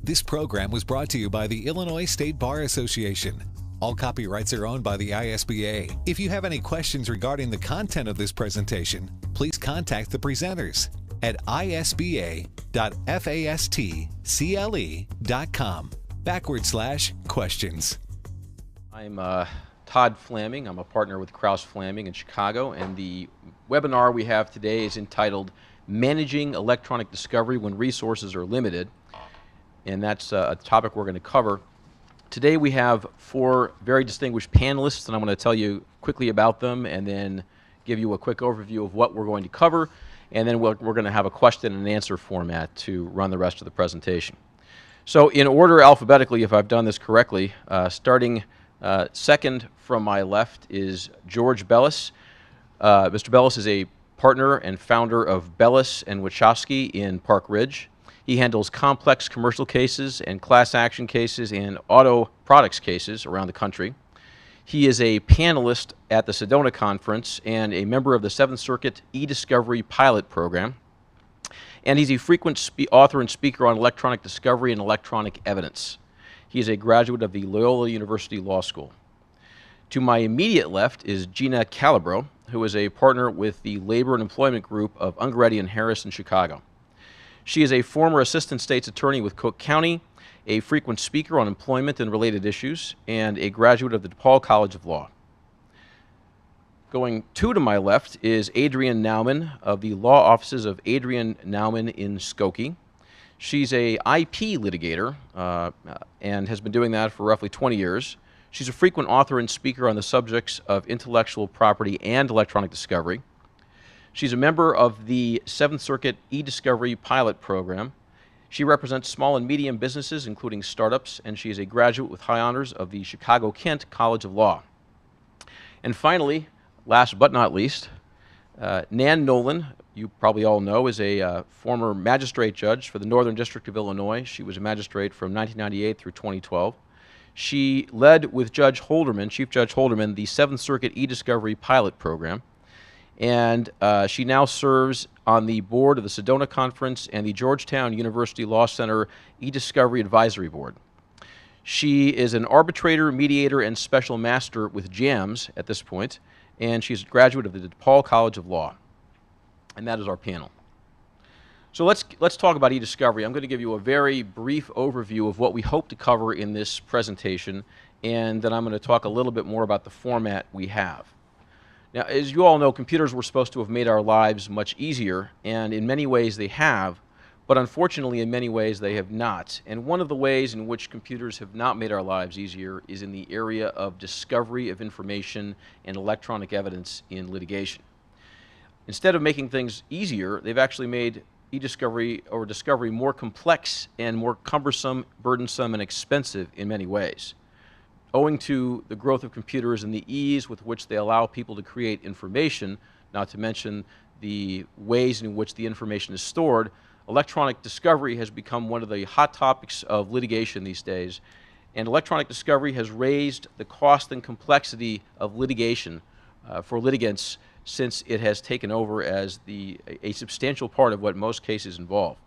This program was brought to you by the Illinois State Bar Association. All copyrights are owned by the ISBA. If you have any questions regarding the content of this presentation, please contact the presenters at isba.fastcle.com/questions. I'm Todd Flaming. I'm a partner with Krause Flaming in Chicago, and the webinar we have today is entitled Managing Electronic Discovery When Resources Are Limited, and that's a topic we're going to cover. Today we have four very distinguished panelists, and I'm going to tell you quickly about them and then give you a quick overview of what we're going to cover, and then we're going to have a question and answer format to run the rest of the presentation. So in order alphabetically, if I've done this correctly, starting second from my left is George Bellis. Mr. Bellis is a partner and founder of Bellis and Wachowski in Park Ridge. He handles complex commercial cases and class action cases and auto products cases around the country. He is a panelist at the Sedona Conference and a member of the 7th Circuit e-Discovery Pilot Program. And he's a frequent author and speaker on electronic discovery and electronic evidence. He is a graduate of the Loyola University Law School. To my immediate left is Gina Calabro, who is a partner with the Labor and Employment Group of Ungaretti and Harris in Chicago. She is a former assistant state's attorney with Cook County, a frequent speaker on employment and related issues, and a graduate of the DePaul College of Law. Going to my left is Adrienne Nauman of the law offices of Adrienne Nauman in Skokie. She's a IP litigator and has been doing that for roughly 20 years. She's a frequent author and speaker on the subjects of intellectual property and electronic discovery. She's a member of the 7th Circuit e-Discovery Pilot Program. She represents small and medium businesses, including startups, and she is a graduate with high honors of the Chicago-Kent College of Law. And finally, last but not least, Nan Nolan, you probably all know, is a former magistrate judge for the Northern District of Illinois. She was a magistrate from 1998 through 2012. She led with Judge Holderman, Chief Judge Holderman, the 7th Circuit e-Discovery Pilot Program. And she now serves on the board of the Sedona Conference and the Georgetown University Law Center e-Discovery Advisory Board. She is an arbitrator, mediator, and special master with JAMS at this point, and she's a graduate of the DePaul College of Law. And that is our panel. So let's talk about e-discovery. I'm going to give you a very brief overview of what we hope to cover in this presentation, and then I'm going to talk a little bit more about the format we have. Now, as you all know, computers were supposed to have made our lives much easier, and in many ways they have, but unfortunately in many ways they have not. And one of the ways in which computers have not made our lives easier is in the area of discovery of information and electronic evidence in litigation. Instead of making things easier, they've actually made e-discovery or discovery more complex and more cumbersome, burdensome, and expensive in many ways. Owing to the growth of computers and the ease with which they allow people to create information, not to mention the ways in which the information is stored, electronic discovery has become one of the hot topics of litigation these days. And electronic discovery has raised the cost and complexity of litigation for litigants since it has taken over as a substantial part of what most cases involve.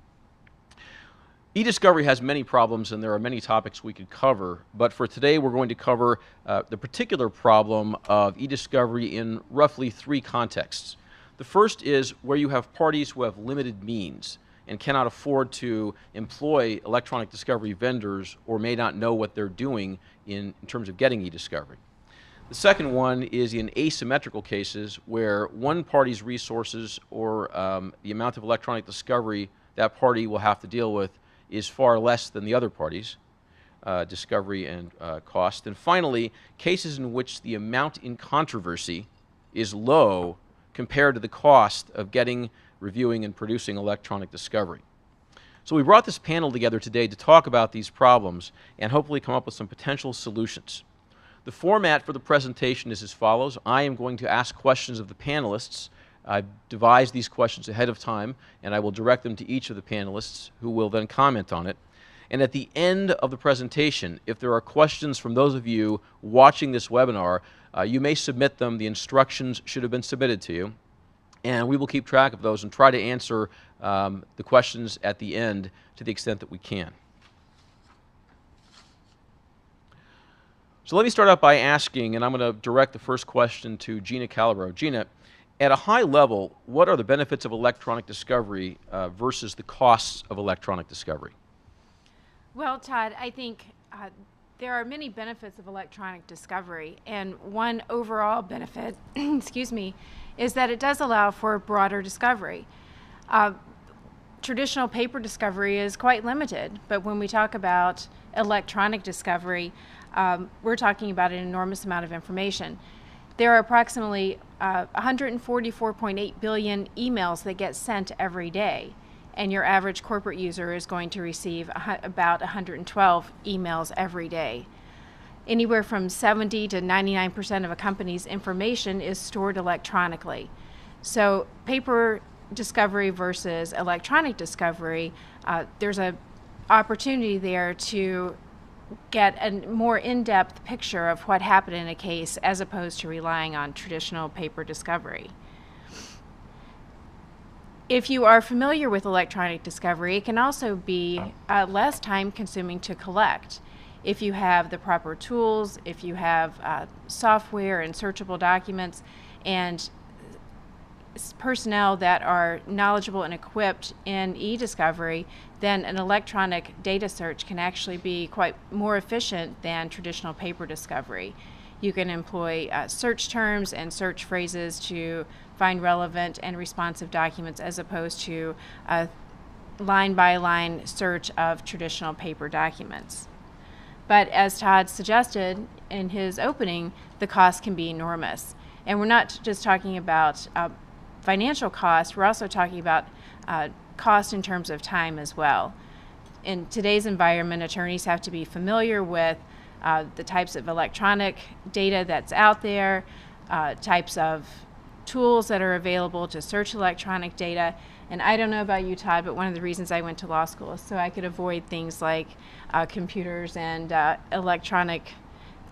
E-discovery has many problems, and there are many topics we could cover, but for today we're going to cover the particular problem of e-discovery in roughly three contexts. The first is where you have parties who have limited means and cannot afford to employ electronic discovery vendors or may not know what they're doing in terms of getting e-discovery. The second one is in asymmetrical cases where one party's resources or the amount of electronic discovery that party will have to deal with is far less than the other party's discovery and cost. And finally, cases in which the amount in controversy is low compared to the cost of getting, reviewing, and producing electronic discovery. So we brought this panel together today to talk about these problems and hopefully come up with some potential solutions. The format for the presentation is as follows. I am going to ask questions of the panelists. I've devised these questions ahead of time, and I will direct them to each of the panelists, who will then comment on it. And at the end of the presentation, if there are questions from those of you watching this webinar, you may submit them. The instructions should have been submitted to you. And we will keep track of those and try to answer the questions at the end to the extent that we can. So let me start out by asking, and I'm going to direct the first question to Gina Calabro. Gina, at a high level, what are the benefits of electronic discovery versus the costs of electronic discovery? Well, Todd, I think there are many benefits of electronic discovery, and one overall benefit, excuse me, is that it does allow for broader discovery. Traditional paper discovery is quite limited, but when we talk about electronic discovery, we're talking about an enormous amount of information. There are approximately 144.8 billion emails that get sent every day, and your average corporate user is going to receive about 112 emails every day. Anywhere from 70 to 99% of a company's information is stored electronically. So paper discovery versus electronic discovery, there's an opportunity there to get a more in-depth picture of what happened in a case as opposed to relying on traditional paper discovery. If you are familiar with electronic discovery, it can also be less time consuming to collect. If you have the proper tools, if you have software and searchable documents, and personnel that are knowledgeable and equipped in e-discovery, then an electronic data search can actually be quite more efficient than traditional paper discovery. You can employ search terms and search phrases to find relevant and responsive documents as opposed to a line-by-line search of traditional paper documents. But as Todd suggested in his opening, the cost can be enormous. And we're not just talking about financial cost, we're also talking about cost in terms of time as well. In today's environment, attorneys have to be familiar with the types of electronic data that's out there, types of tools that are available to search electronic data. And I don't know about you, Todd, but one of the reasons I went to law school is so I could avoid things like computers and electronic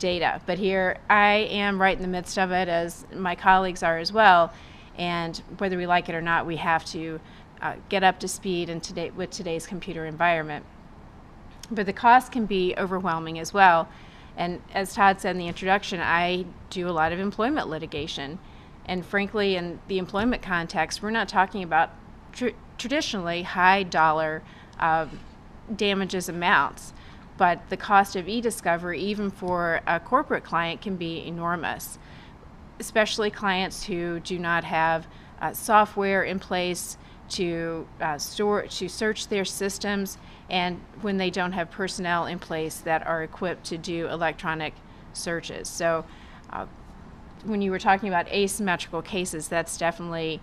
data. But here I am right in the midst of it, as my colleagues are as well. And whether we like it or not, we have to get up to speed with today's computer environment. But the cost can be overwhelming as well. And as Todd said in the introduction, I do a lot of employment litigation. And frankly, in the employment context, we're not talking about traditionally high dollar damages amounts. But the cost of e-discovery, even for a corporate client, can be enormous, especially clients who do not have software in place to search their systems, and when they don't have personnel in place that are equipped to do electronic searches. So when you were talking about asymmetrical cases, that's definitely,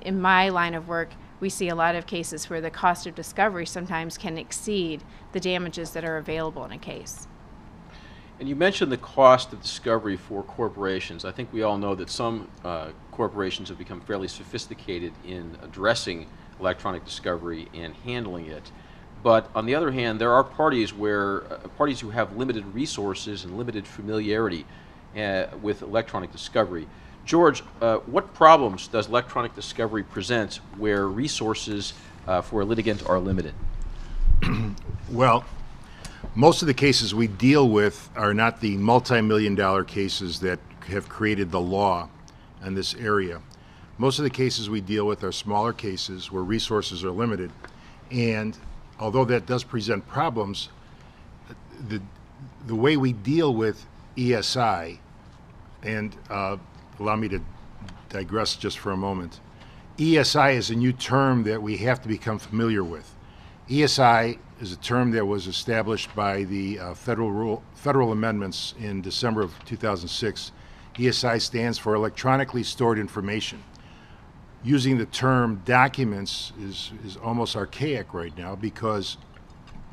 in my line of work, we see a lot of cases where the cost of discovery sometimes can exceed the damages that are available in a case. And you mentioned the cost of discovery for corporations. I think we all know that some corporations have become fairly sophisticated in addressing electronic discovery and handling it. But on the other hand, there are parties who have limited resources and limited familiarity with electronic discovery. George, what problems does electronic discovery present where resources for a litigant are limited? Well, most of the cases we deal with are not the multi-million-dollar cases that have created the law in this area. Most of the cases we deal with are smaller cases where resources are limited, and although that does present problems, the way we deal with ESI, and allow me to digress just for a moment. ESI is a new term that we have to become familiar with. ESI is a term that was established by the federal amendments in December of 2006. ESI stands for electronically stored information. Using the term documents is almost archaic right now because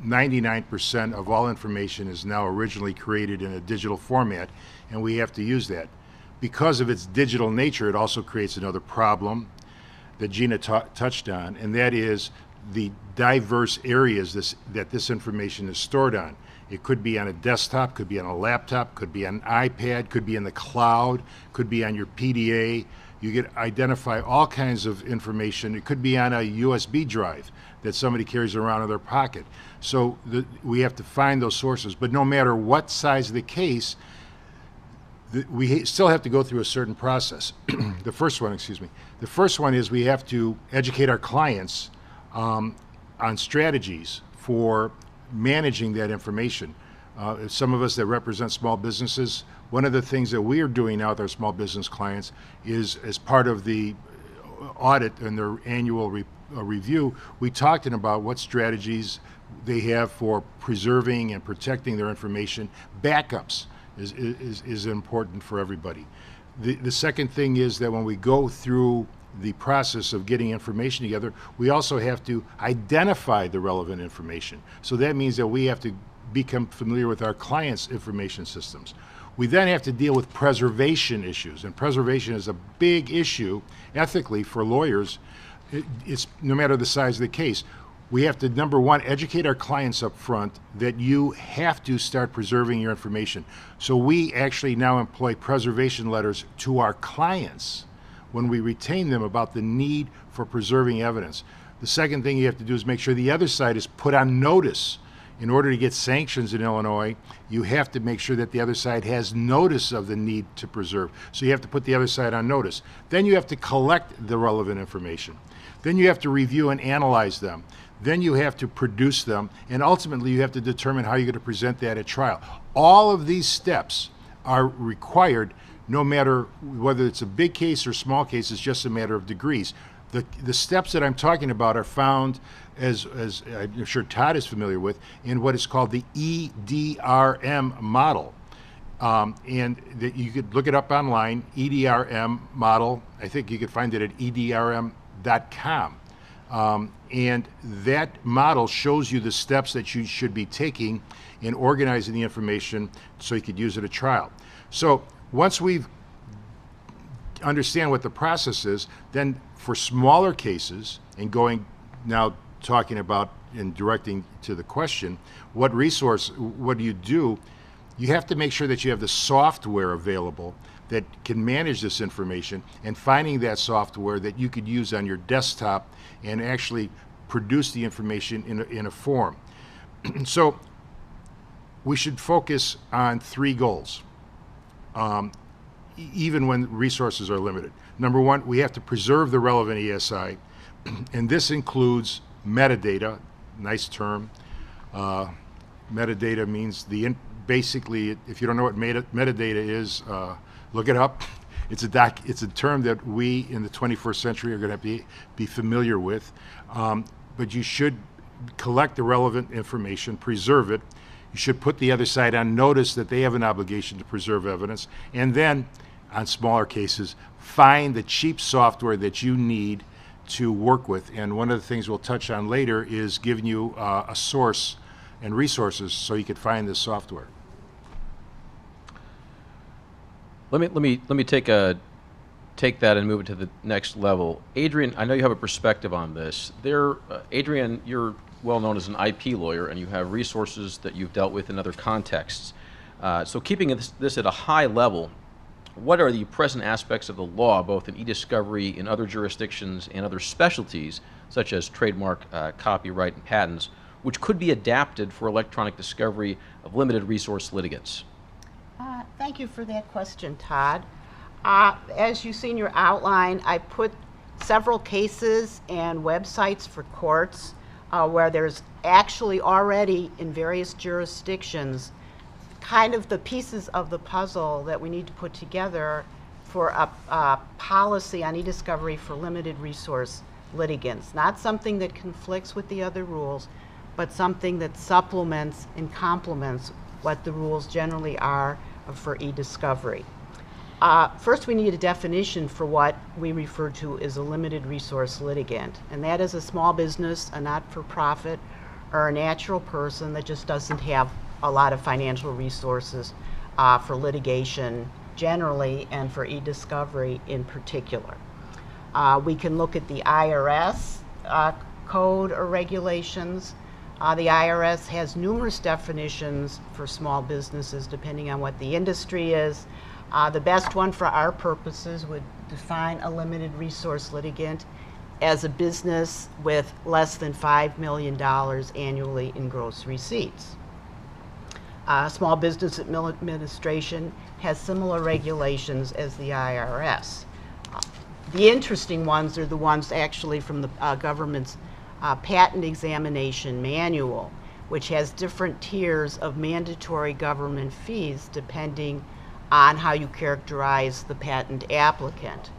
99% of all information is now originally created in a digital format, and we have to use that. Because of its digital nature, it also creates another problem that Gina touched on, and that is the diverse areas that this information is stored on. It could be on a desktop, could be on a laptop, could be on an iPad, could be in the cloud, could be on your PDA. You can identify all kinds of information. It could be on a USB drive that somebody carries around in their pocket. So we have to find those sources. But no matter what size of the case, still have to go through a certain process. The first one, excuse me. The first one is we have to educate our clients on strategies for managing that information. Some of us that represent small businesses, one of the things that we are doing now with our small business clients is, as part of the audit and their annual review, we talked about what strategies they have for preserving and protecting their information. Backups is important for everybody. The second thing is that when we go through the process of getting information together, we also have to identify the relevant information. So that means that we have to become familiar with our clients' information systems. We then have to deal with preservation issues, and preservation is a big issue ethically for lawyers. It's no matter the size of the case. We have to, number one, educate our clients up front that you have to start preserving your information. So we actually now employ preservation letters to our clients when we retain them about the need for preserving evidence. The second thing you have to do is make sure the other side is put on notice. In order to get sanctions in Illinois, you have to make sure that the other side has notice of the need to preserve. So you have to put the other side on notice. Then you have to collect the relevant information. Then you have to review and analyze them. Then you have to produce them. And ultimately, you have to determine how you're going to present that at trial. All of these steps are required, no matter whether it's a big case or small case. It's just a matter of degrees. The steps that I'm talking about are found, as I'm sure Todd is familiar with, in what is called the EDRM model. And that you could look it up online, EDRM model. I think you could find it at edrm.com. And that model shows you the steps that you should be taking in organizing the information so you could use it at trial. So once we understand what the process is, then for smaller cases, and going now talking about and directing to the question, what do you do? You have to make sure that you have the software available that can manage this information, and finding that software that you could use on your desktop and actually produce the information in a form. So we should focus on three goals, even when resources are limited. Number one, we have to preserve the relevant ESI, and this includes metadata, nice term. Metadata means basically, if you don't know what metadata is, look it up. It's a term that we in the 21st century are going to be familiar with. But you should collect the relevant information, preserve it. You should put the other side on notice that they have an obligation to preserve evidence. And then, on smaller cases, find the cheap software that you need to work with. And one of the things we'll touch on later is giving you a source and resources so you could find this software. Let me take that and move it to the next level. Adrian, I know you have a perspective on this. Adrian, you're well known as an IP lawyer, and you have resources that you've dealt with in other contexts. So keeping this at a high level, what are the present aspects of the law, both in e-discovery, in other jurisdictions, and other specialties, such as trademark, copyright, and patents, which could be adapted for electronic discovery of limited resource litigants? Thank you for that question, Todd. As you see in your outline, I put several cases and websites for courts where there's actually already in various jurisdictions kind of the pieces of the puzzle that we need to put together for a policy on e-discovery for limited resource litigants. Not something that conflicts with the other rules, but something that supplements and complements what the rules generally are for e-discovery. First, we need a definition for what we refer to as a limited resource litigant, and that is a small business, a not-for-profit, or a natural person that just doesn't have a lot of financial resources for litigation generally and for e-discovery in particular. We can look at the IRS code or regulations. The IRS has numerous definitions for small businesses depending on what the industry is. The best one for our purposes would define a limited resource litigant as a business with less than $5 million annually in gross receipts. Small Business Administration has similar regulations as the IRS. The interesting ones are the ones actually from the government's patent examination manual, which has different tiers of mandatory government fees depending on how you characterize the patent applicant.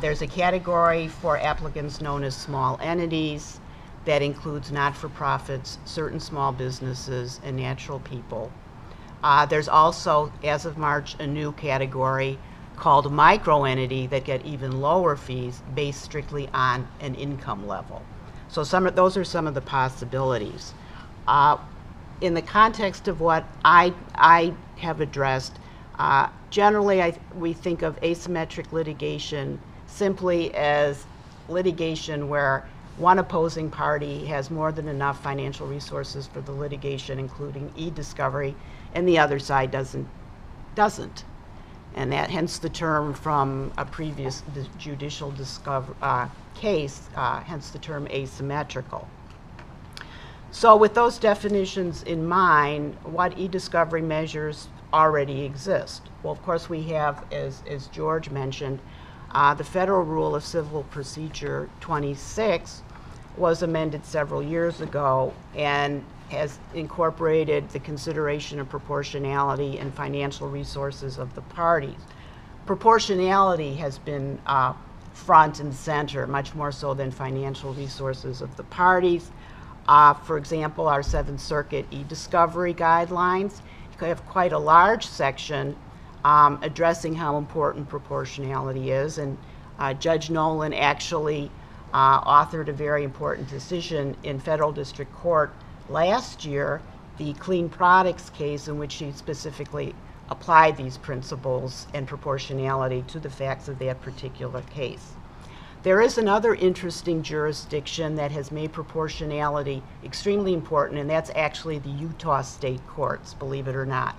There's a category for applicants known as small entities that includes not-for-profits, certain small businesses, and natural people. There's also, as of March, a new category called microentity that get even lower fees based strictly on an income level. So those are some of the possibilities. In the context of what I have addressed, generally we think of asymmetric litigation simply as litigation where one opposing party has more than enough financial resources for the litigation, including e-discovery, and the other side doesn't. And that hence the term from a previous judicial case, hence the term asymmetrical. So with those definitions in mind, what e-discovery measures already exist? Well, of course we have, as George mentioned, the Federal Rule of Civil Procedure 26 was amended several years ago and has incorporated the consideration of proportionality and financial resources of the parties. Proportionality has been front and center, much more so than financial resources of the parties. For example, our Seventh Circuit e-discovery guidelines have quite a large section addressing how important proportionality is, and Judge Nolan actually authored a very important decision in federal district court last year, the Clean Products case, in which he specifically applied these principles and proportionality to the facts of that particular case. There is another interesting jurisdiction that has made proportionality extremely important, and that's actually the Utah state courts, believe it or not.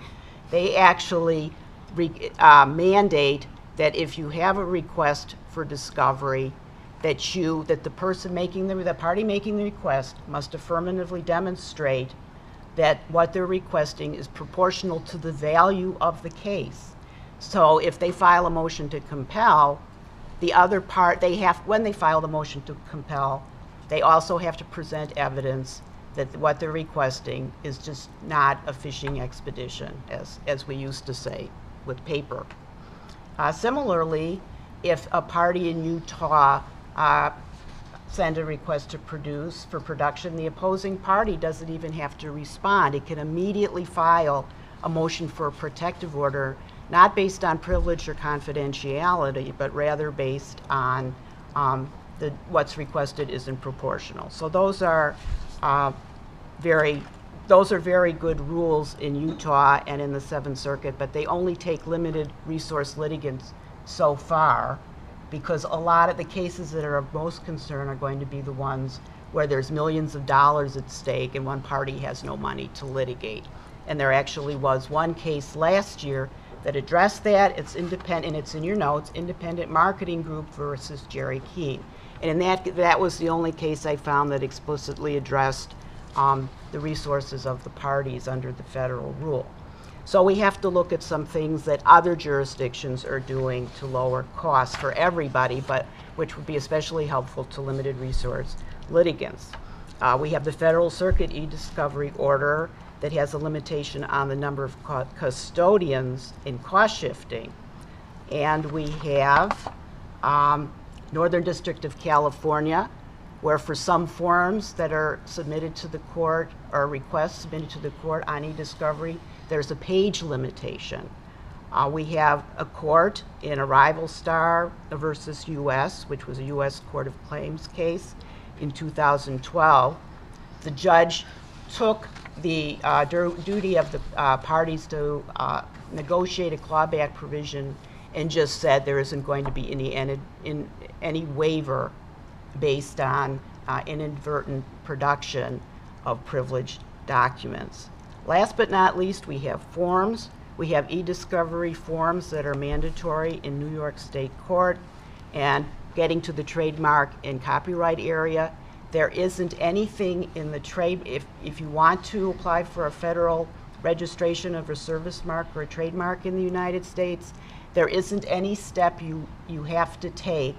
They actually mandate that if you have a request for discovery, that the person making the party making the request must affirmatively demonstrate that what they're requesting is proportional to the value of the case. So if they file a motion to compel, the other part, when they file the motion to compel, they also have to present evidence that what they're requesting is just not a fishing expedition, as we used to say with paper. Similarly, if a party in Utah send a request for production, the opposing party doesn't even have to respond. It can immediately file a motion for a protective order, not based on privilege or confidentiality, but rather based on what's requested isn't proportional. So those are very good rules in Utah and in the Seventh Circuit, but they only take limited resource litigants so far, because a lot of the cases that are of most concern are going to be the ones where there's millions of dollars at stake and one party has no money to litigate. And there actually was one case last year that addressed that. It's independent, and it's in your notes, Independent Marketing Group versus Jerry Keene. And in that was the only case I found that explicitly addressed the resources of the parties under the federal rule. So we have to look at some things that other jurisdictions are doing to lower costs for everybody, but which would be especially helpful to limited resource litigants. We have the Federal Circuit e-discovery order that has a limitation on the number of custodians in cost shifting. And we have Northern District of California, where for some forms that are submitted to the court, or requests submitted to the court on e-discovery, there's a page limitation. We have a court in Arrival Star versus U.S., which was a U.S. Court of Claims case in 2012. The judge took the duty of the parties to negotiate a clawback provision and just said there isn't going to be any waiver based on inadvertent production of privileged documents. Last but not least, we have forms. We have e-discovery forms that are mandatory in New York State Court. And getting to the trademark and copyright area, there isn't anything in the trade. If you want to apply for a federal registration of a service mark or a trademark in the United States, there isn't any step you have to take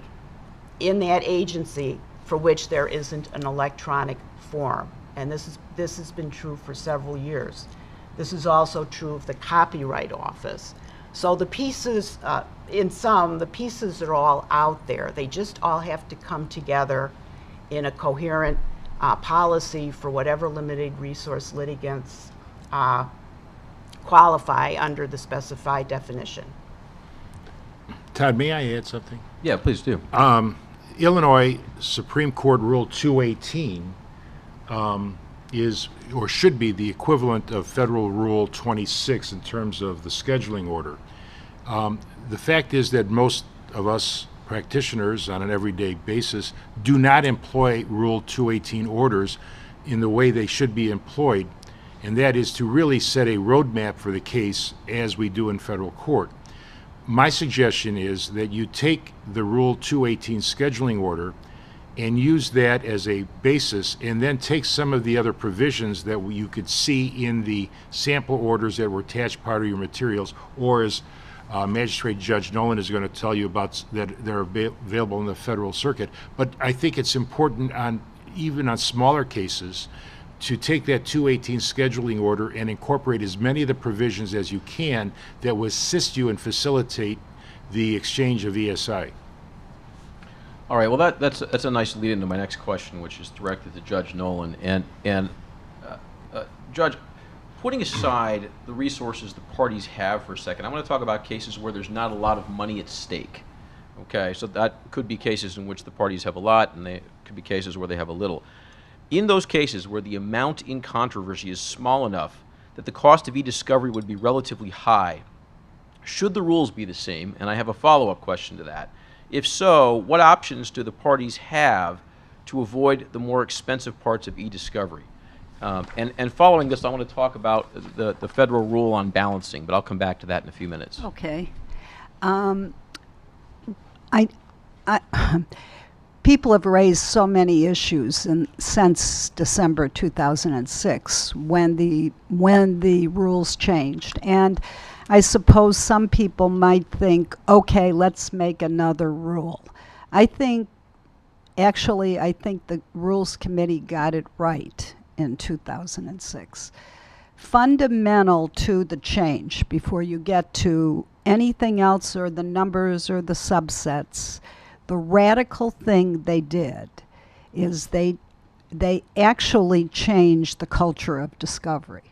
in that agency for which there isn't an electronic form. And this has been true for several years. This is also true of the Copyright Office. So the pieces, the pieces are all out there. They just all have to come together in a coherent policy for whatever limited resource litigants qualify under the specified definition. Todd, may I add something? Yeah, please do. Illinois Supreme Court Rule 218 is or should be the equivalent of Federal Rule 26 in terms of the scheduling order. The fact is that most of us practitioners on an everyday basis do not employ Rule 218 orders in the way they should be employed, and that is to really set a roadmap for the case as we do in federal court. My suggestion is that you take the Rule 218 scheduling order and use that as a basis, and then take some of the other provisions that you could see in the sample orders that were attached part of your materials, or as Magistrate Judge Nolan is going to tell you about, that they're available in the federal circuit. But I think it's important, even on smaller cases, to take that 218 scheduling order and incorporate as many of the provisions as you can that will assist you and facilitate the exchange of ESI. All right. Well, that's a nice lead into my next question, which is directed to Judge Nolan. And Judge, putting aside the resources the parties have for a second, I want to talk about cases where there's not a lot of money at stake. Okay, so that could be cases in which the parties have a lot, and they could be cases where they have a little. In those cases where the amount in controversy is small enough that the cost of e-discovery would be relatively high, should the rules be the same? And I have a follow-up question to that. If so, what options do the parties have to avoid the more expensive parts of e-discovery? And following this, I want to talk about the federal rule on balancing, but I'll come back to that in a few minutes. Okay. People have raised so many issues since December 2006 when the rules changed. And I suppose some people might think, okay, let's make another rule. I think the Rules Committee got it right in 2006. Fundamental to the change, before you get to anything else or the numbers or the subsets, the radical thing they did is they actually changed the culture of discovery.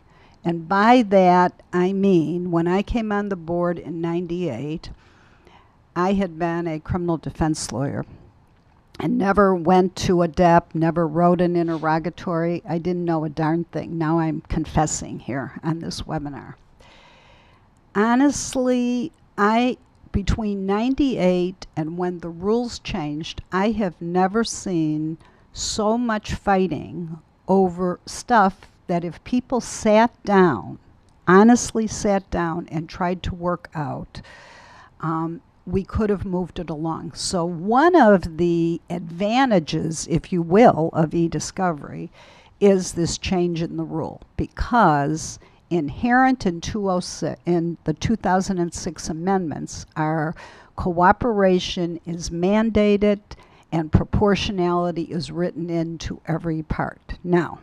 And by that, I mean, when I came on the board in '98, I had been a criminal defense lawyer and never went to a DEP, never wrote an interrogatory. I didn't know a darn thing. Now I'm confessing here on this webinar. Honestly, between '98 and when the rules changed, I have never seen so much fighting over stuff that if people sat down, honestly sat down and tried to work out, we could have moved it along. So one of the advantages, if you will, of e-discovery is this change in the rule, because inherent in the 2006 amendments are cooperation is mandated and proportionality is written into every part. Now,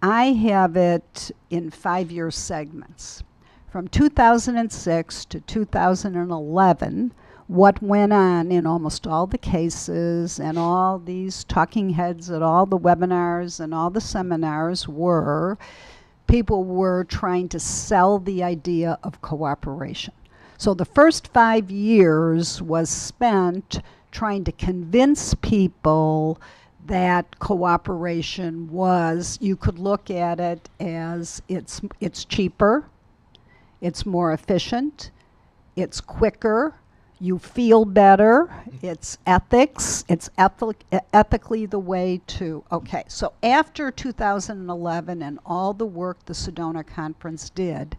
I have it in 5-year segments. From 2006 to 2011, what went on in almost all the cases and all these talking heads at all the webinars and all the seminars were people were trying to sell the idea of cooperation. So the first 5 years was spent trying to convince people that cooperation was, you could look at it as it's cheaper, it's more efficient, it's quicker, you feel better, it's ethics, it's ethically the way to, okay. So after 2011 and all the work the Sedona Conference did,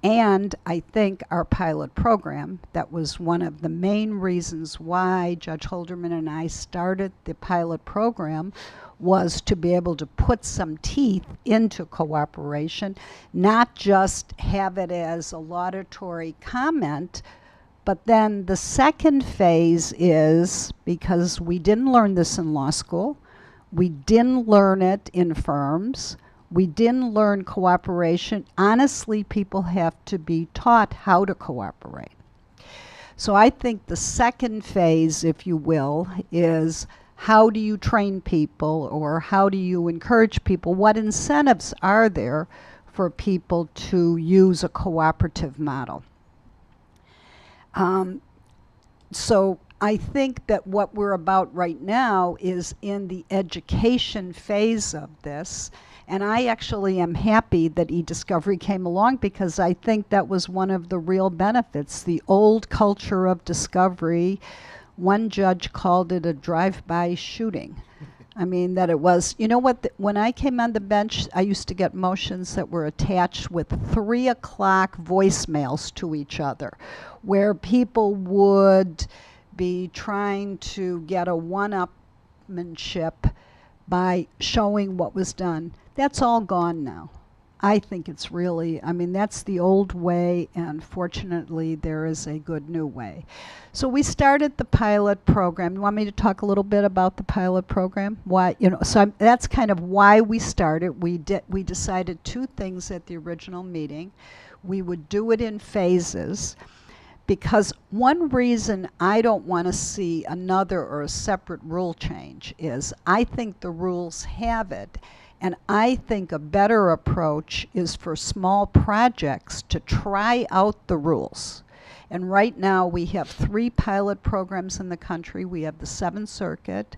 And I think our pilot program, that was one of the main reasons why Judge Holderman and I started the pilot program, was to be able to put some teeth into cooperation, not just have it as a laudatory comment. But then the second phase is, because we didn't learn this in law school, we didn't learn it in firms, we didn't learn cooperation. Honestly, people have to be taught how to cooperate. So I think the second phase, if you will, is how do you train people, or how do you encourage people? What incentives are there for people to use a cooperative model? So I think that what we're about right now is in the education phase of this. And I actually am happy that e-discovery came along, because I think that was one of the real benefits. The old culture of discovery, one judge called it a drive-by shooting. I mean, that it was, you know what, when I came on the bench, I used to get motions that were attached with 3 o'clock voicemails to each other, where people would be trying to get a one-upmanship by showing what was done. That's all gone now. I think it's really, I mean, that's the old way, and fortunately there is a good new way. So we started the pilot program. You want me to talk a little bit about the pilot program? Why, you know, so that's kind of why we started. We decided 2 things at the original meeting. We would do it in phases, because one reason I don't want to see another or a separate rule change is I think the rules have it. And I think a better approach is for small projects to try out the rules. And right now we have 3 pilot programs in the country. We have the 7th Circuit,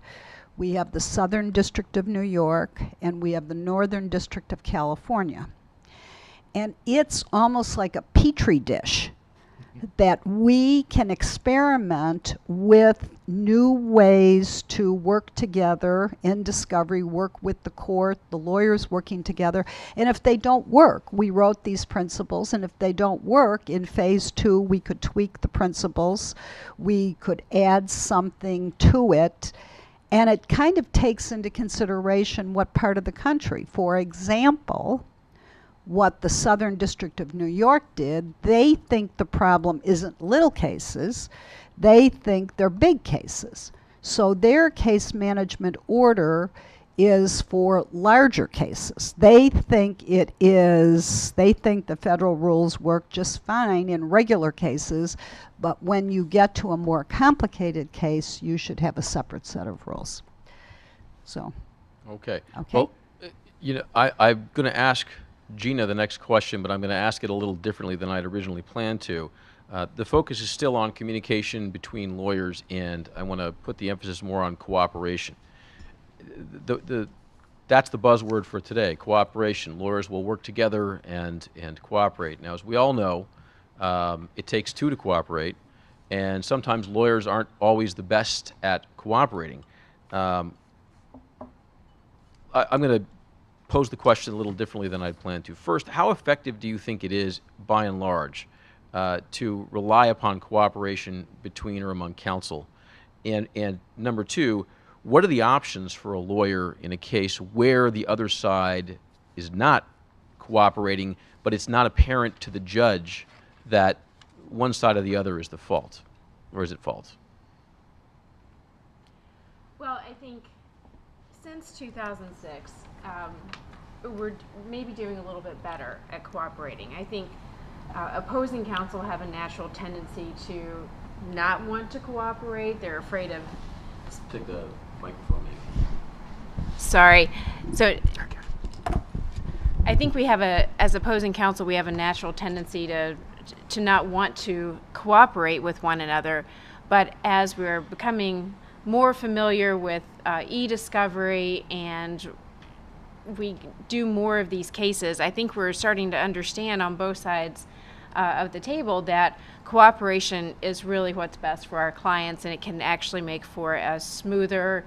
we have the Southern District of New York, and we have the Northern District of California. And it's almost like a petri dish that we can experiment with new ways to work together in discovery, work with the court, the lawyers working together. And if they don't work, we wrote these principles, and if they don't work, in phase 2, we could tweak the principles, we could add something to it, and it kind of takes into consideration what part of the country. For example, what the Southern District of New York did, they think the problem isn't little cases, they think they're big cases. So their case management order is for larger cases. They think the federal rules work just fine in regular cases, but when you get to a more complicated case, you should have a separate set of rules. So. Okay. Okay. Well, you know, I'm going to ask Gina the next question, but I'm going to ask it a little differently than I'd originally planned to. The focus is still on communication between lawyers, and I want to put the emphasis more on cooperation. That's the buzzword for today, cooperation. Lawyers will work together and cooperate. Now, as we all know, it takes 2 to cooperate, and sometimes lawyers aren't always the best at cooperating. I'm going to pose the question a little differently than I'd planned to. First, how effective do you think it is, by and large, to rely upon cooperation between or among counsel? And number 2, what are the options for a lawyer in a case where the other side is not cooperating, but it's not apparent to the judge that one side or the other is the fault, or is it fault? Well, I think since 2006, we're maybe doing a little bit better at cooperating. I think opposing counsel have a natural tendency to not want to cooperate. They're afraid of... Take the microphone, maybe. Sorry. So I think we have as opposing counsel, we have a natural tendency to not want to cooperate with one another. But as we're becoming more familiar with e-discovery and we do more of these cases, I think we're starting to understand on both sides of the table that cooperation is really what's best for our clients, and it can actually make for a smoother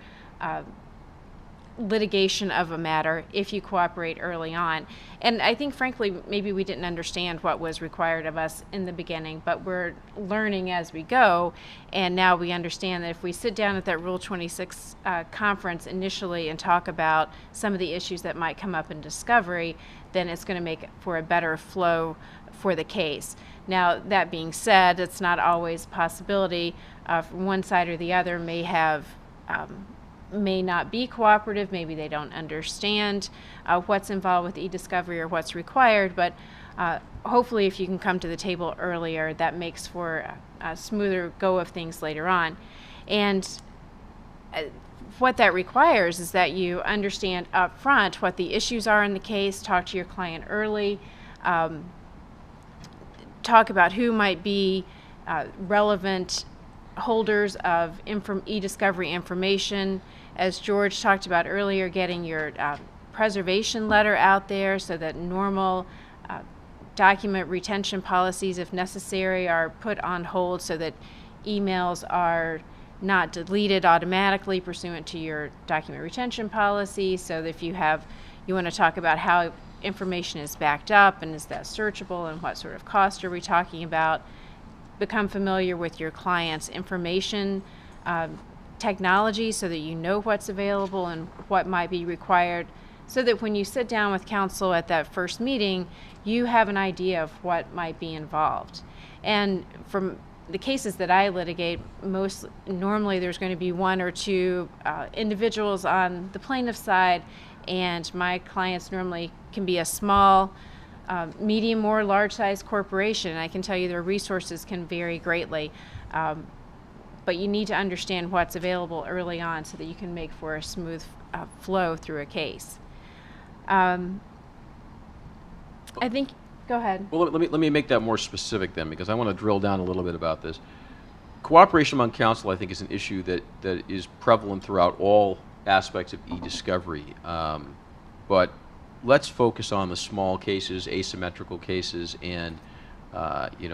litigation of a matter if you cooperate early on. And I think, frankly, maybe we didn't understand what was required of us in the beginning, but we're learning as we go. And now we understand that if we sit down at that Rule 26 conference initially and talk about some of the issues that might come up in discovery, then it's going to make for a better flow for the case. Now, that being said, it's not always a possibility. One side or the other may not be cooperative, maybe they don't understand what's involved with e-discovery or what's required, but hopefully if you can come to the table earlier, that makes for a smoother go of things later on. And what that requires is that you understand up front what the issues are in the case, talk to your client early, talk about who might be relevant holders of e-discovery information. As George talked about earlier, getting your preservation letter out there so that normal document retention policies, if necessary, are put on hold so that emails are not deleted automatically pursuant to your document retention policy. So that if you want to talk about how information is backed up and is that searchable and what sort of cost are we talking about, become familiar with your client's information technology so that you know what's available and what might be required, so that when you sit down with counsel at that first meeting, you have an idea of what might be involved. And from the cases that I litigate, normally there's going to be one or two individuals on the plaintiff side, and my clients normally can be a small, medium or large-sized corporation. And I can tell you their resources can vary greatly. But you need to understand what's available early on so that you can make for a smooth flow through a case. I think, go ahead. Well, let me make that more specific then, because I want to drill down a little bit about this. Cooperation among counsel, I think, is an issue that is prevalent throughout all aspects of e-discovery. But let's focus on the small cases, asymmetrical cases, and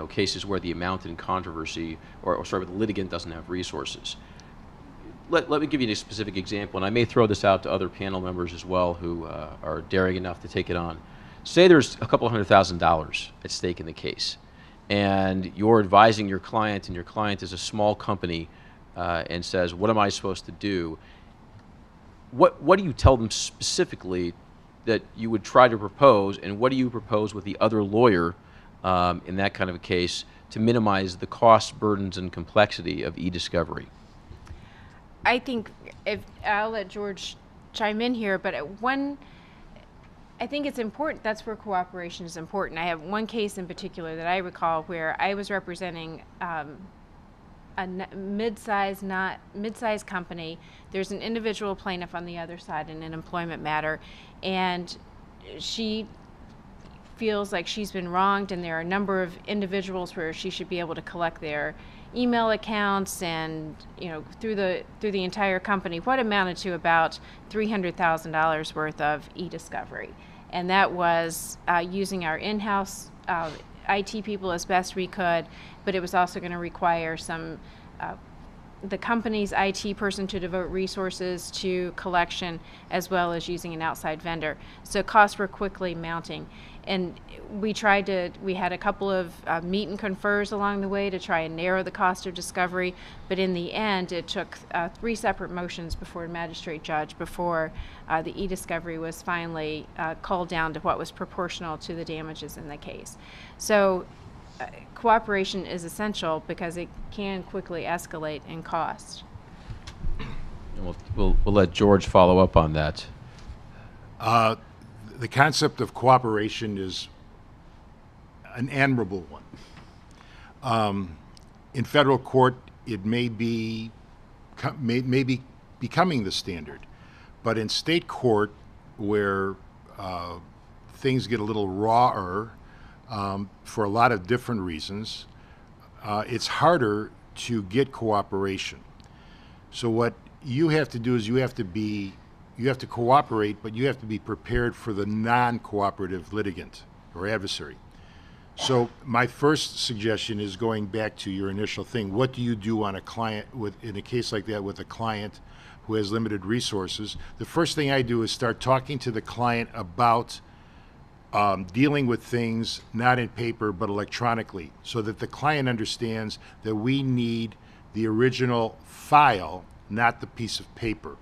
cases where the amount in controversy, or the litigant doesn't have resources. Let me give you a specific example, and I may throw this out to other panel members as well who are daring enough to take it on. Say there's a couple $100,000 at stake in the case, and you're advising your client, and your client is a small company and says, what am I supposed to do? What do you tell them specifically that you would try to propose, and what do you propose with the other lawyer in that kind of a case to minimize the costs, burdens, and complexity of e-discovery? I think I'll let George chime in here, but I think it's important. That's where cooperation is important. I have one case in particular that I recall where I was representing a mid-size company. There's an individual plaintiff on the other side in an employment matter, and she feels like she's been wronged, and there are a number of individuals where she should be able to collect their email accounts and through the entire company, what amounted to about $300,000 worth of e-discovery. And that was using our in-house IT people as best we could, but it was also going to require the company's IT person to devote resources to collection, as well as using an outside vendor. So costs were quickly mounting. And we had a couple of meet and confers along the way to try and narrow the cost of discovery, but in the end it took 3 separate motions before a magistrate judge before the e-discovery was finally culled down to what was proportional to the damages in the case. So cooperation is essential because it can quickly escalate in cost. And we'll let George follow up on that. The concept of cooperation is an admirable one. In federal court, it may be becoming the standard, but in state court, where things get a little rawer for a lot of different reasons, it's harder to get cooperation. So what you have to do is you have to cooperate, but you have to be prepared for the non-cooperative litigant or adversary. So my first suggestion is going back to your initial thing. What do you do on a client in a case like that with a client who has limited resources, the first thing I do is start talking to the client about dealing with things not in paper but electronically, so that the client understands that we need the original file, not the piece of paper.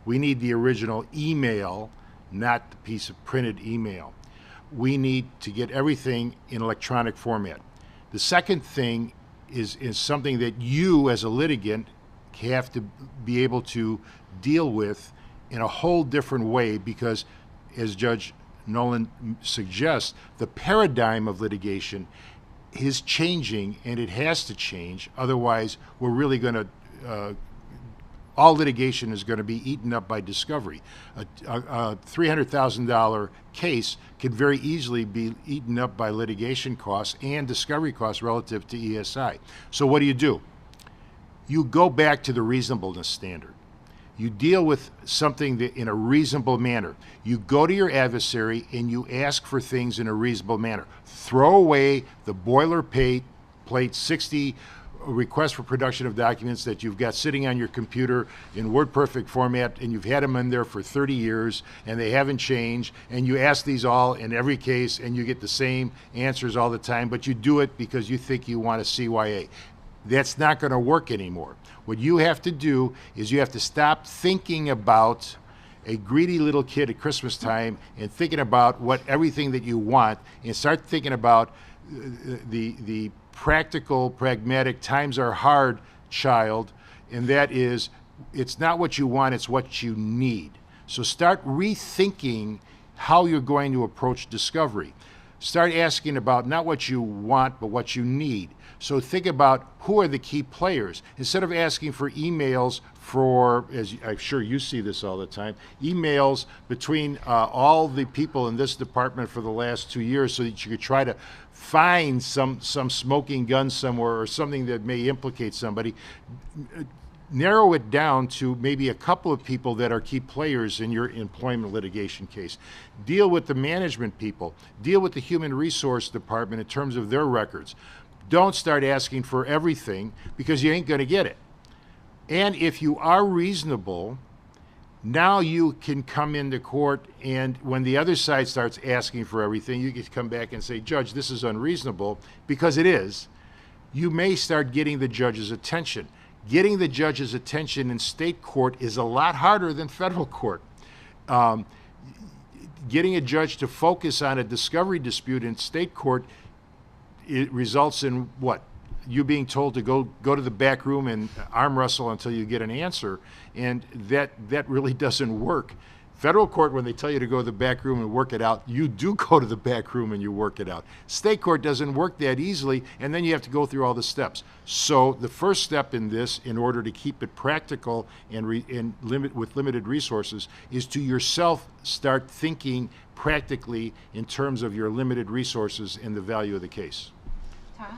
We need the original email, not the piece of printed email. We need to get everything in electronic format. The second thing is something that you as a litigant have to be able to deal with in a whole different way, because as Judge Nolan suggests, the paradigm of litigation is changing, and it has to change. Otherwise, we're really going to all litigation is going to be eaten up by discovery. A $300,000 case could very easily be eaten up by litigation costs and discovery costs relative to ESI. So what do? You go back to the reasonableness standard. You deal with something that in a reasonable manner. You go to your adversary and you ask for things in a reasonable manner. Throw away the boilerplate 60 request for production of documents that you've got sitting on your computer in WordPerfect format, and you've had them in there for 30 years and they haven't changed, and you ask these all in every case and you get the same answers all the time, but you do it because you think you want a CYA. That's not going to work anymore. What you have to do is you have to stop thinking about a greedy little kid at Christmas time and thinking about everything that you want, and start thinking about the practical, pragmatic, times are hard child, and that is, it's not what you want, it's what you need. So start rethinking how you're going to approach discovery. Start asking about not what you want, but what you need. So think about who are the key players. Instead of asking for emails for, as I'm sure you see this all the time, emails between all the people in this department for the last 2 years, so that you could try to find some smoking gun somewhere or something that may implicate somebody. Narrow it down to maybe a couple of people that are key players in your employment litigation case. Deal with the management people. Deal with the human resource department in terms of their records. Don't start asking for everything, because you ain't going to get it. And if you are reasonable, now you can come into court, and when the other side starts asking for everything, you can come back and say, Judge, this is unreasonable, because it is. You may start getting the judge's attention. Getting the judge's attention in state court is a lot harder than federal court. Getting a judge to focus on a discovery dispute in state court, it results in what? You being told to go to the back room and arm wrestle until you get an answer, and that really doesn't work. Federal court, when they tell you to go to the back room and work it out, you do go to the back room and you work it out. State court doesn't work that easily, and then you have to go through all the steps. So the first step in this, in order to keep it practical and with limited resources, is to yourself start thinking practically in terms of your limited resources and the value of the case. Todd?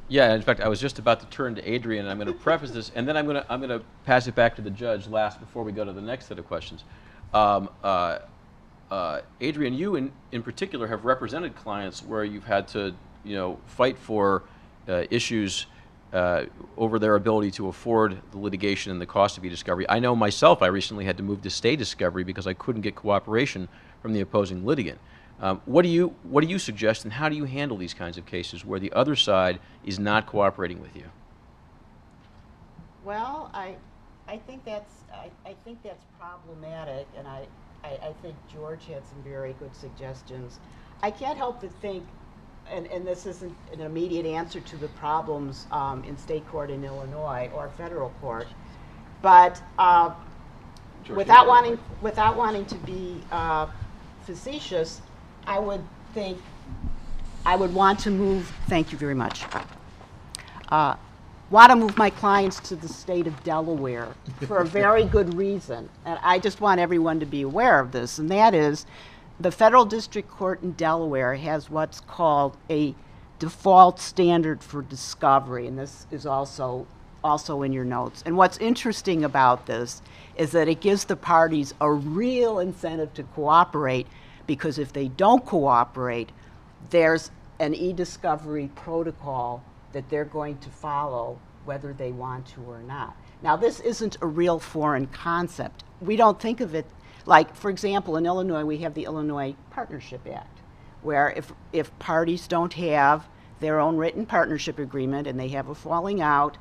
Yeah, in fact, I was just about to turn to Adrian, and I'm going to preface this, and then I'm going to pass it back to the judge last before we go to the next set of questions. Adrian, you in particular have represented clients where you've had to, fight for issues over their ability to afford the litigation and the cost of e-discovery. I know myself, I recently had to move to stay discovery because I couldn't get cooperation from the opposing litigant. What do you suggest, and how do you handle these kinds of cases where the other side is not cooperating with you? Well, I think that's problematic, and I think George had some very good suggestions. I can't help but think, and this isn't an immediate answer to the problems in state court in Illinois or federal court, but without wanting to be facetious, I would want to move. Thank you very much. Want to move my clients to the state of Delaware for a very good reason. And I just want everyone to be aware of this, and that is the federal district court in Delaware has what's called a default standard for discovery, and this is also in your notes. And what's interesting about this is that it gives the parties a real incentive to cooperate, because if they don't cooperate, there's an e-discovery protocol that they're going to follow whether they want to or not. Now, this isn't a real foreign concept. We don't think of it like, for example, in Illinois, we have the Illinois Partnership Act, where if parties don't have their own written partnership agreement and they have a falling out,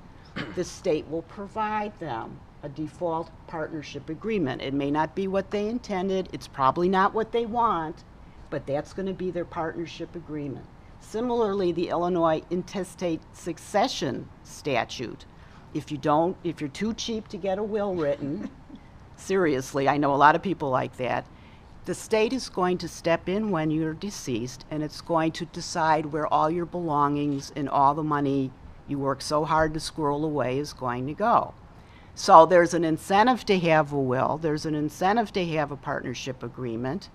the state will provide them a default partnership agreement. It may not be what they intended, it's probably not what they want, but that's going to be their partnership agreement. Similarly, the Illinois intestate succession statute. If you're too cheap to get a will written, seriously, I know a lot of people like that, the state is going to step in when you're deceased, and it's going to decide where all your belongings and all the money you work so hard to squirrel away is going to go. So there's an incentive to have a will, there's an incentive to have a partnership agreement.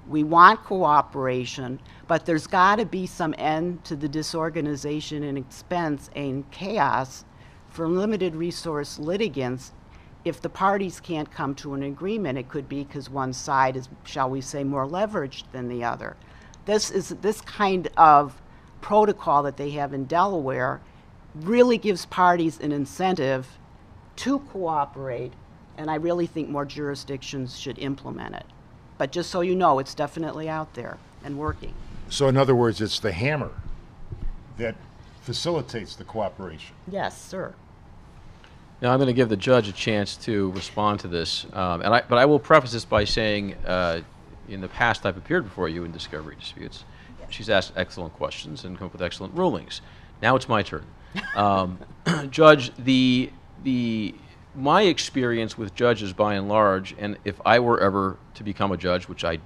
We want cooperation, but there's got to be some end to the disorganization and expense and chaos for limited resource litigants. If the parties can't come to an agreement, it could be because one side is, shall we say, more leveraged than the other. This kind of protocol that they have in Delaware really gives parties an incentive to cooperate, and I really think more jurisdictions should implement it. But just so you know, it's definitely out there and working. So in other words, it's the hammer that facilitates the cooperation. Yes, sir. Now, I'm going to give the judge a chance to respond to this, but I will preface this by saying, in the past, I've appeared before you in discovery disputes. She's asked excellent questions and come up with excellent rulings. Now it's my turn. Judge, my experience with judges, by and large, and if I were ever to become a judge, which I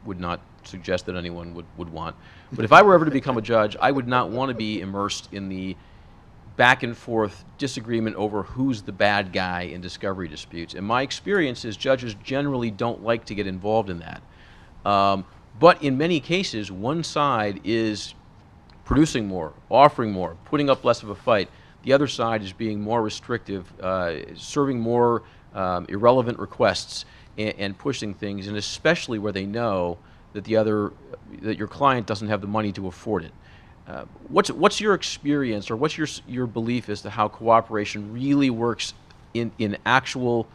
would not suggest that anyone would want, but if I were ever to become a judge, I would not want to be immersed in the back and forth disagreement over who's the bad guy in discovery disputes. And my experience is judges generally don't like to get involved in that. But in many cases, one side is producing more, offering more, putting up less of a fight. The other side is being more restrictive, serving more irrelevant requests and pushing things, and especially where they know that that your client doesn't have the money to afford it. What's your experience, or what's your belief as to how cooperation really works in actual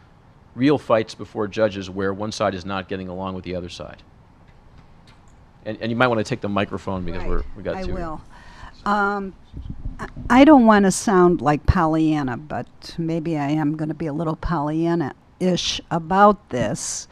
real fights before judges where one side is not getting along with the other side? And you might want to take the microphone because Right. we got two. I will. I don't want to sound like Pollyanna, but maybe I am going to be a little Pollyanna-ish about this.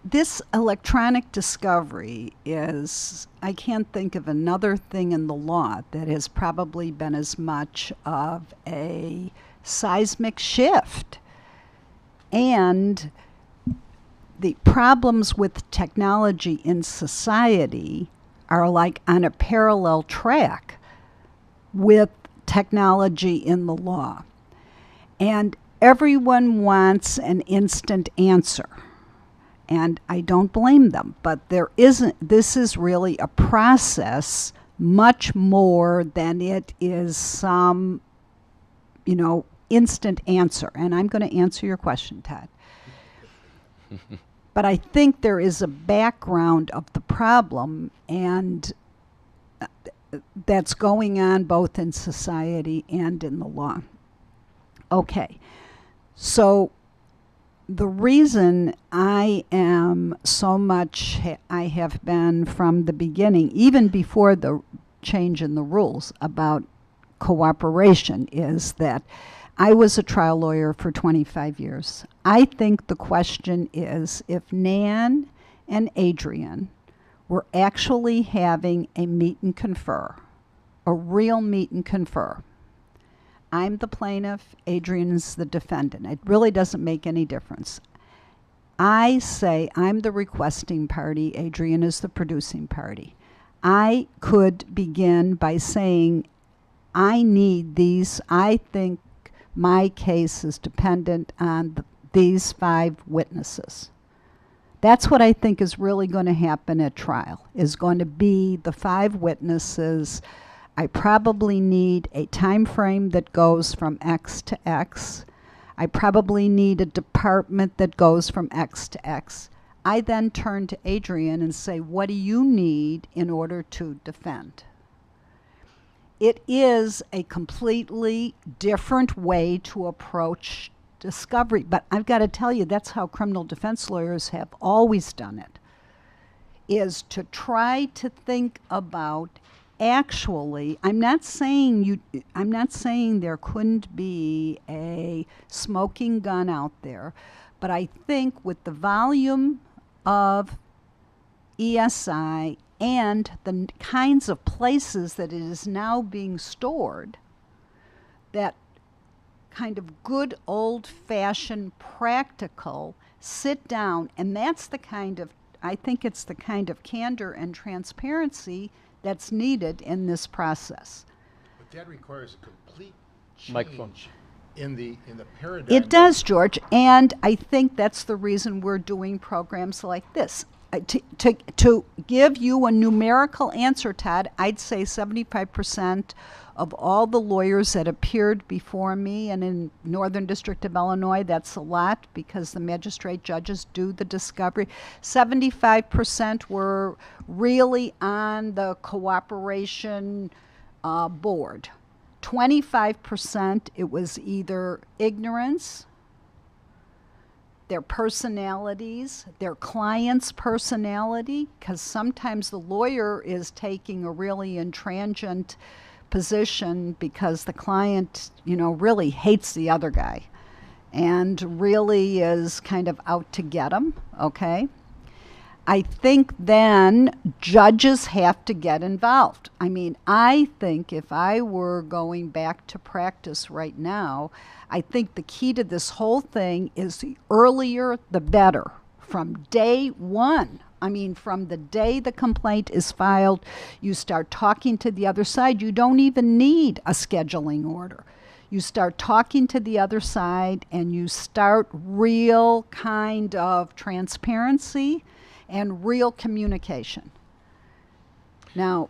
This electronic discovery is, I can't think of another thing in the law that has probably been as much of a seismic shift. And the problems with technology in society are like on a parallel track with technology in the law. And everyone wants an instant answer. And I don't blame them, but this is really a process much more than it is some, instant answer. And I'm going to answer your question, Todd. But I think there is a background of the problem, and that's going on both in society and in the law. Okay, so the reason I am so much, I have been from the beginning, even before the change in the rules about cooperation, is that I was a trial lawyer for 25 years. I think the question is if Nan and Adrian were actually having a meet and confer, a real meet and confer. I'm the plaintiff, Adrian is the defendant. It really doesn't make any difference. I say I'm the requesting party, Adrian is the producing party. I could begin by saying, I need these, I think my case is dependent on these 5 witnesses. That's what I think is really going to happen at trial, is going to be the 5 witnesses. I probably need a time frame that goes from X to X. I probably need a department that goes from X to X. I then turn to Adrian and say, what do you need in order to defend? it is a completely different way to approach discovery. But I've got to tell you, that's how criminal defense lawyers have always done it, is to try to think about actually, I'm not saying there couldn't be a smoking gun out there, but I think with the volume of ESI and the kinds of places that it is now being stored, that kind of good old-fashioned practical sit down, and that's the kind of, I think it's the kind of candor and transparency that's needed in this process. But that requires a complete Microphone. change in the paradigm. It does, George, and I think that's the reason we're doing programs like this. To give you a numerical answer, Todd, I'd say 75% of all the lawyers that appeared before me, and in Northern District of Illinois, that's a lot because the magistrate judges do the discovery. 75% were really on the cooperation board. 25%, it was either ignorance, their personalities, their client's personality, because sometimes the lawyer is taking a really intransigent position because the client, really hates the other guy and really is kind of out to get him, okay? I think then judges have to get involved. I mean, I think if I were going back to practice right now, I think the key to this whole thing is the earlier the better. From day one, I mean, from the day the complaint is filed, you start talking to the other side. You don't even need a scheduling order. You start talking to the other side and you start real kind of transparency and real communication. Now,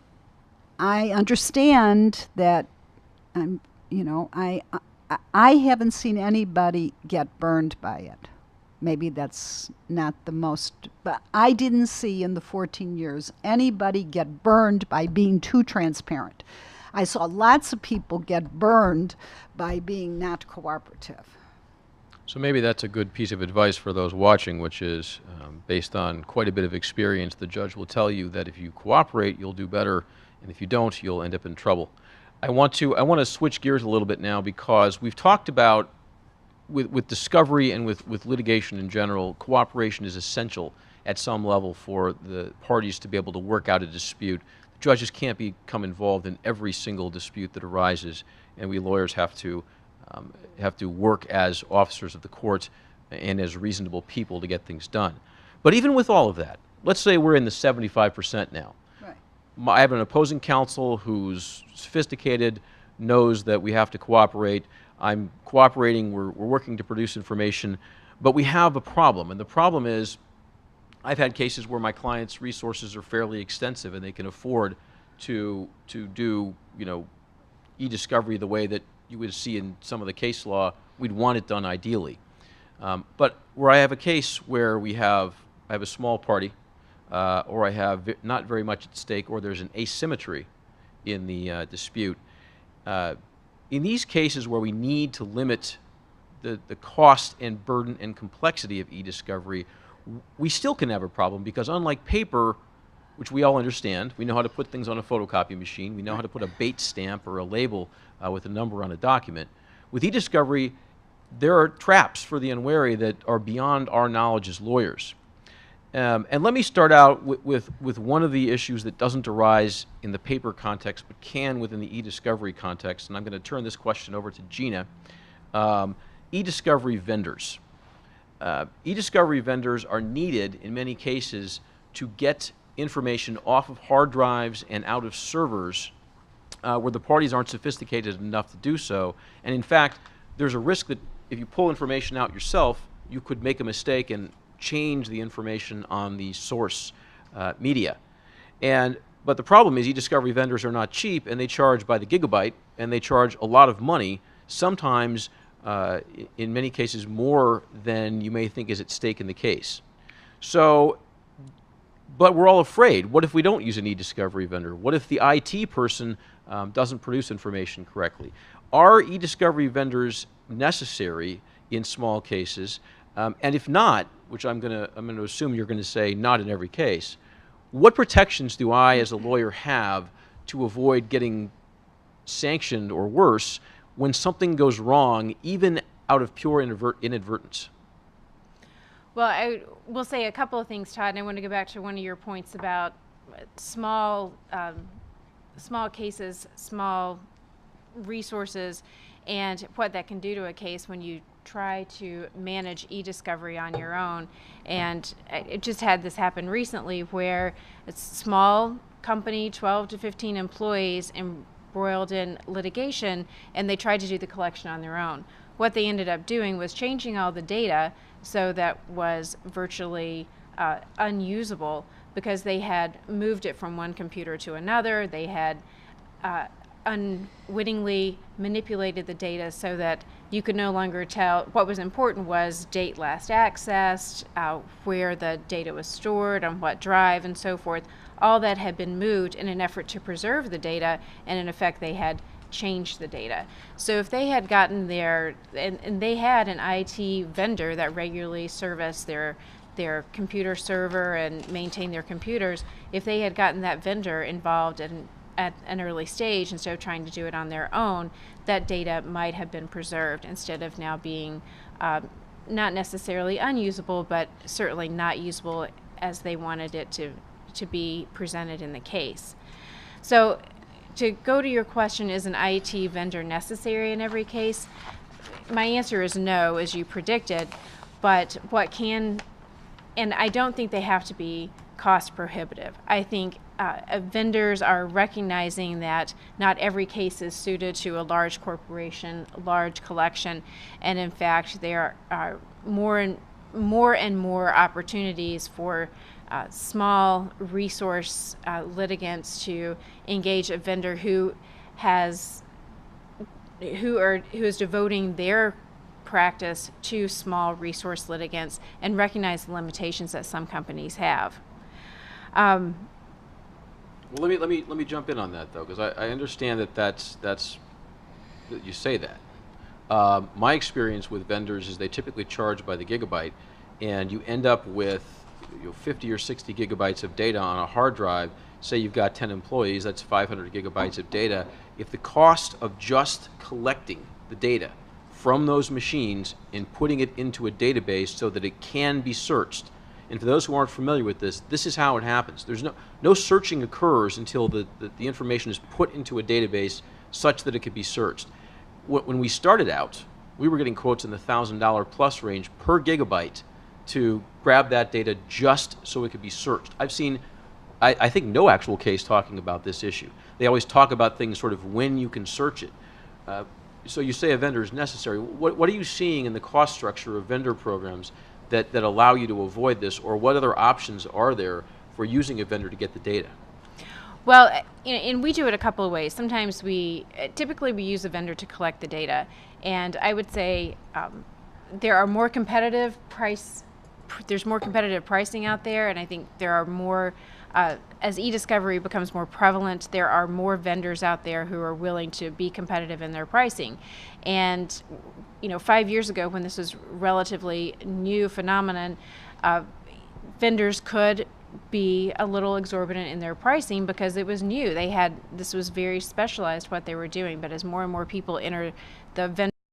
I understand that I haven't seen anybody get burned by it. Maybe that's not the most, but I didn't see in the 14 years anybody get burned by being too transparent. I saw lots of people get burned by being not cooperative. So maybe that's a good piece of advice for those watching, which is based on quite a bit of experience. The judge will tell you that if you cooperate, you'll do better, and if you don't, you'll end up in trouble. I want to switch gears a little bit now because we've talked about with discovery and with litigation in general, cooperation is essential at some level for the parties to be able to work out a dispute. Judges can't become involved in every single dispute that arises, and we lawyers have to work as officers of the court and as reasonable people to get things done. But even with all of that, let's say we're in the 75% now. Right. I have an opposing counsel who's sophisticated, knows that we have to cooperate. I'm cooperating, we're working to produce information, but we have a problem, and the problem is I've had cases where my clients' resources are fairly extensive and they can afford to do, e-discovery the way that you would see in some of the case law. We'd want it done ideally. But where I have a case where I have a small party, or I have not very much at stake, or there's an asymmetry in the dispute, in these cases where we need to limit the cost and burden and complexity of e-discovery, we still can have a problem because unlike paper, which we all understand, we know how to put things on a photocopy machine, we know how to put a bait stamp or a label with a number on a document. With e-discovery, there are traps for the unwary that are beyond our knowledge as lawyers. And let me start out with one of the issues that doesn't arise in the paper context but can within the e-discovery context, and I'm going to turn this question over to Gina. E-discovery vendors. E-discovery vendors are needed in many cases to get information off of hard drives and out of servers where the parties aren't sophisticated enough to do so. And in fact, there's a risk that if you pull information out yourself, you could make a mistake and change the information on the source media. But the problem is e-discovery vendors are not cheap, and they charge by the gigabyte, and they charge a lot of money, sometimes in many cases more than you may think is at stake in the case. So But we're all afraid. What if we don't use an e-discovery vendor? What if the IT person doesn't produce information correctly? Are e-discovery vendors necessary in small cases? And if not, which I'm going to assume you're going to say not in every case, what protections do I as a lawyer have to avoid getting sanctioned or worse when something goes wrong, even out of pure inadvertence? Well, I will say a couple of things, Todd, and I want to go back to one of your points about small cases, small resources, and what that can do to a case when you try to manage e-discovery on your own. And it just had this happen recently where a small company, 12 to 15 employees, embroiled in litigation, and they tried to do the collection on their own. What they ended up doing was changing all the data so that was virtually unusable because they had moved it from one computer to another. They had unwittingly manipulated the data so that you could no longer tell. What was important was date last accessed, where the data was stored, on what drive, and so forth. All that had been moved in an effort to preserve the data, and in effect they had changed the data. So if they had gotten their, and they had an IT vendor that regularly serviced their computer server and maintained their computers, if they had gotten that vendor involved at an early stage instead of trying to do it on their own, that data might have been preserved instead of now being not necessarily unusable, but certainly not usable as they wanted it to be presented in the case. So to go to your question, is an IT vendor necessary in every case? My answer is no, as you predicted, but what can, and I don't think they have to be cost prohibitive. I think vendors are recognizing that not every case is suited to a large corporation, large collection, and in fact there are more and more opportunities for small resource litigants to engage a vendor who is devoting their practice to small resource litigants and recognize the limitations that some companies have. Well, let me jump in on that though, because I understand that you say that. My experience with vendors is they typically charge by the gigabyte, and you end up with 50 or 60 gigabytes of data on a hard drive. Say you've got 10 employees, that's 500 gigabytes of data. If the cost of just collecting the data from those machines and putting it into a database so that it can be searched, and for those who aren't familiar with this, this is how it happens. There's no searching occurs until the information is put into a database such that it could be searched. When we started out, we were getting quotes in the $1,000 plus range per gigabyte to grab that data just so it could be searched. I've seen, I think, no actual case talking about this issue. They always talk about things sort of when you can search it. So you say a vendor is necessary. What are you seeing in the cost structure of vendor programs that allow you to avoid this, or what other options are there for using a vendor to get the data? Well, and we do it a couple of ways. Sometimes typically we use a vendor to collect the data, and I would say there's more competitive pricing out there, and I think there are more, as e-discovery becomes more prevalent, there are more vendors out there who are willing to be competitive in their pricing. And 5 years ago, when this was relatively new phenomenon, vendors could be a little exorbitant in their pricing because it was new. This was very specialized what they were doing, but as more and more people enter the